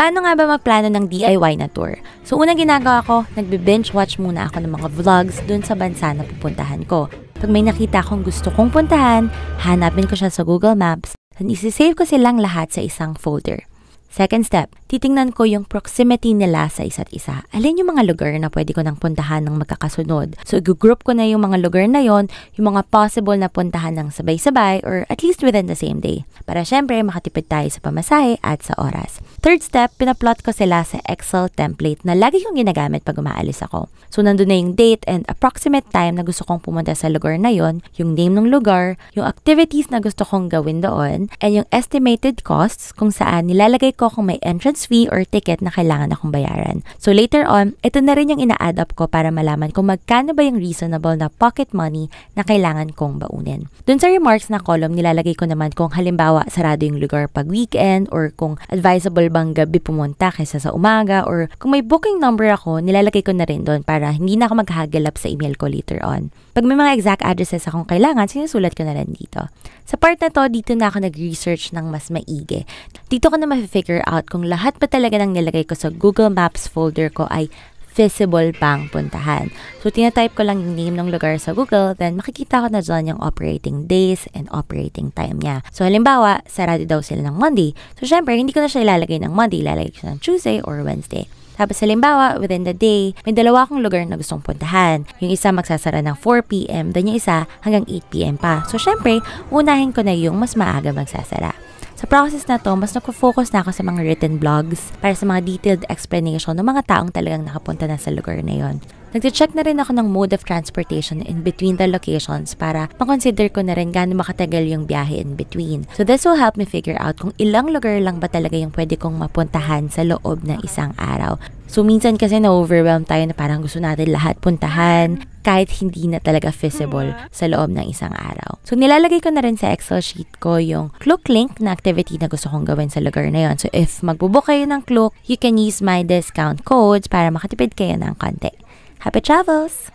Paano nga ba magplano ng DIY na tour? So unang ginagawa ko, nagbe-binge watch muna ako ng mga vlogs dun sa bansa na pupuntahan ko. Pag may nakita akong gusto kong puntahan, hanapin ko siya sa Google Maps, then isi-save ko silang lahat sa isang folder. Second step, titingnan ko yung proximity nila sa isa't isa. Alin yung mga lugar na pwede ko nang puntahan ng magkakasunod. So, i-group ko na yung mga lugar na yon, yung mga possible na puntahan ng sabay-sabay or at least within the same day. Para syempre, makatipid tayo sa pamasahe at sa oras. Third step, pinaplot ko sila sa Excel template na lagi kong ginagamit pag umaalis ako. So, nandun na yung date and approximate time na gusto kong pumunta sa lugar na yon, yung name ng lugar, yung activities na gusto kong gawin doon, and yung estimated costs kung saan nilalagay ko kung may entrance fee or ticket na kailangan akong bayaran. So later on, ito na rin yung ina-add up ko para malaman kung magkano ba yung reasonable na pocket money na kailangan kong baunin. Dun sa remarks na column, nilalagay ko naman kung halimbawa sarado yung lugar pag weekend or kung advisable bang gabi pumunta kaysa sa umaga or kung may booking number ako, nilalagay ko na rin doon para hindi na ako maghahalap sa email ko later on. Pag may mga exact addresses akong kailangan, sinusulat ko na rin dito. Sa part na to, dito na ako nag-research ng mas maigi. Dito ko na ma-figure out kung lahat pa talaga ng nilagay ko sa Google Maps folder ko ay feasible pang puntahan. So, tinatype ko lang yung name ng lugar sa Google, then makikita ko na dyan yung operating days and operating time niya. So, halimbawa, sarado daw sila ng Monday. So, syempre, hindi ko na siya ilalagay ng Monday, ilalagay ko siya ng Tuesday or Wednesday. Tapos halimbawa, within the day, may dalawa akong lugar na gustong puntahan. Yung isa magsasara ng 4 p.m., then yung isa hanggang 8 p.m. pa. So, syempre, unahin ko na yung mas maaga magsasara. Sa process na to, mas nag-focus na ako sa mga written blogs para sa mga detailed explanation ng mga taong talagang nakapunta na sa lugar na yon. Nag-check na rin ako ng mode of transportation in between the locations para makonsider ko na rin gaano makatagal yung biyahe in between. So this will help me figure out kung ilang lugar lang ba talaga yung pwede kong mapuntahan sa loob ng isang araw. So minsan kasi na-overwhelm tayo na parang gusto natin lahat puntahan kahit hindi na talaga feasible sa loob ng isang araw. So nilalagay ko na rin sa Excel sheet ko yung Klook link na activity na gusto kong gawin sa lugar na yon. So if magbubook kayo ng Klook, you can use my discount codes para makatipid kayo ng konti. Happy travels!